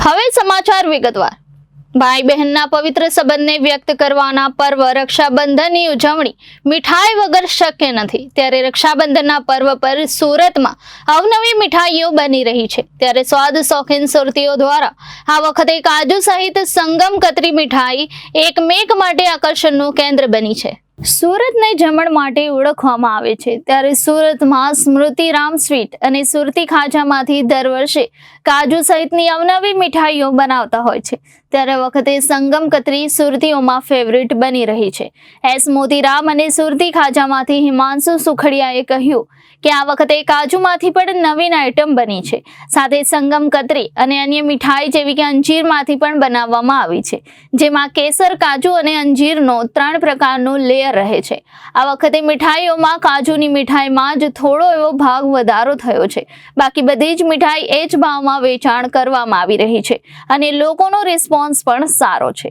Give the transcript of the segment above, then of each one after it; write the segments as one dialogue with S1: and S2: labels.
S1: હવે સમાચાર વિગતવાર। ભાઈ બહેનના પવિત્ર સંબંધને વ્યક્ત કરવાના પર્વ રક્ષાબંધનની ઉજવણી મીઠાઈ વગર શક્ય નથી। ત્યારે રક્ષાબંધનના પર્વ પર સુરતમાં અવનવી મીઠાઈઓ બની રહી છે। ત્યારે સ્વાદ શોખીન સુરતીઓ દ્વારા આ વખતે કાજુ સહિત સંગમ કતરી મીઠાઈ એકમેક માટે આકર્ષણનું કેન્દ્ર બની છે। સુરતને જમણ માટે ઓળખવામાં આવે છે, ત્યારે સુરતમાં સ્મૃતિરામ સ્વીટ અને સુરતી ખાજામાંથી દર વર્ષે કાજુ સહિતની અવનવી મીઠાઈઓ બનાવતા હોય છે। ત્યારે વખતે સંગમ કતરી સુરતીઓમાં ફેવરિટ બની રહી છે। એસ મોતીરામ અને સુરતી ખાજામાંથી હિમાંશુ સુખડિયાએ કહ્યું કે આ વખતે કાજુમાંથી પણ નવીન આઈટમ બની છે, સાથે સંગમ કતરી અને અન્ય મીઠાઈ જેવી કે અંજીરમાંથી પણ બનાવવામાં આવી છે, જેમાં કેસર, કાજુ અને અંજીરનો 3 પ્રકારનું લેયર રહે છે। આ વખતે મીઠાઈઓમાં કાજુની મીઠાઈમાં જ થોડો એવો ભાગ વધારો થયો છે, બાકી બધી જ મીઠાઈ એ જ ભાવમાં વેચાણ કરવામાં આવી રહી છે અને લોકોનો રિસ્પોન્સ પણ સારો છે।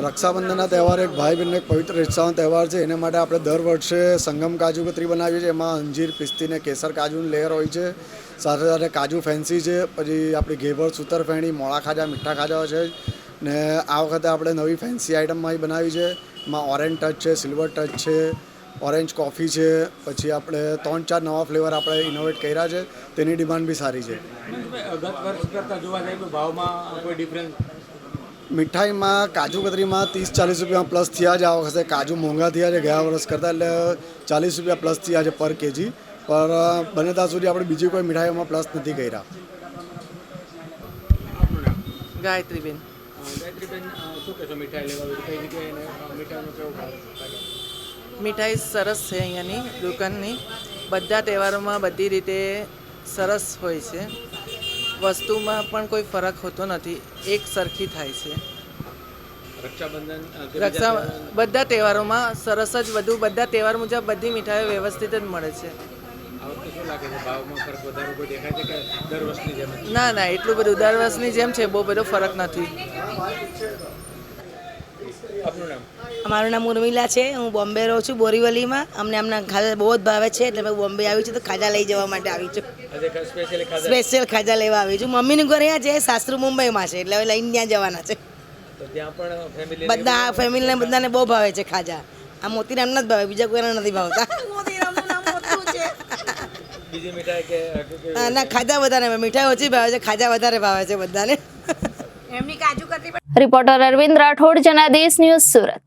S2: રક્ષાબંધનના તહેવાર એક ભાઈ બહેનનો એક પવિત્ર રિશ્તાનો તહેવાર છે। એના માટે આપણે દર વર્ષે સંગમ કાજુ કતરી બનાવીએ છીએ। એમાં અંજીર, પિસ્તી ને કેસર કાજુનું લેયર હોય છે, સાથે સાથે કાજુ ફેન્સી છે, પછી આપણી ઘેવર, સુતરફેણી, મોળા ખાજા, મીઠા ખાજા છે ને આ વખતે આપણે નવી ફેન્સી આઈટમમાં બનાવી છે। એમાં ઓરેન્જ ટચ છે, સિલ્વર ટચ છે, ઓરેન્જ કોફી છે, પછી આપણે 3-4 નવા ફ્લેવર આપણે ઇનોવેટ કર્યા છે, તેની ડિમાન્ડ બી સારી છે। મીઠાઈમાં કાજુ કતરીમાં 30-40 રૂપિયા પ્લસ થયા છે। આ વખતે કાજુ મોંઘા થયા છે ગયા વર્ષ કરતાં, એટલે 40 રૂપિયા પ્લસ થયા છે પર કેજી, પર બને ત્યાં સુધી આપણે બીજી કોઈ મીઠાઈઓમાં પ્લસ નથી કર્યા।
S3: ગાયત્રીબેન,
S4: શું કહેશો મીઠાઈ લેવા કઈ જગ્યાએ મીઠાઈનો કેવો ભાવ?
S3: મીઠાઈ સરસ છે અહીંયાની દુકાનની। બધા તહેવારોમાં બધી રીતે સરસ હોય છે, વસ્તુમાં પણ કોઈ ફરક હોતો નથી, એક સરખી થાય છે। બધા તહેવારોમાં સરસ જ બધું, બધા તહેવાર મુજબ બધી મીઠાઈઓ વ્યવસ્થિત જ મળે છે। ના ના, એટલું બધું દર વર્ષની જેમ છે, બહુ બધો ફરક નથી।
S5: મારું નામ ઉર્મિલા છે, હું બોમ્બે રહું છું, બોરીવલીમાં। અમને ખાજા બહુ જ ભાવે છે, એટલે મેં બોમ્બે આવી છું તો ખાજા લઈ જવા માટે આવી છું। સ્પેશિયલ ખાજા લેવા આવી છું। મમ્મીનું ઘર અહીંયા છે, સાસરુ મુંબઈમાં છે, એટલે હવે લઈને ત્યાં જવાના છે। બધા ફેમિલીને બધાને બહુ ભાવે છે ખાજા। આ મોતીરામના જ ભાવે, બીજા કોઈને નથી ભાવતા। ના, ખાજા વધારે, મીઠાઈ ઓછી ભાવે છે, ખાજા વધારે ભાવે છે બધાને।
S1: Reporter Arvind Rathod, Janadesh news, Surat.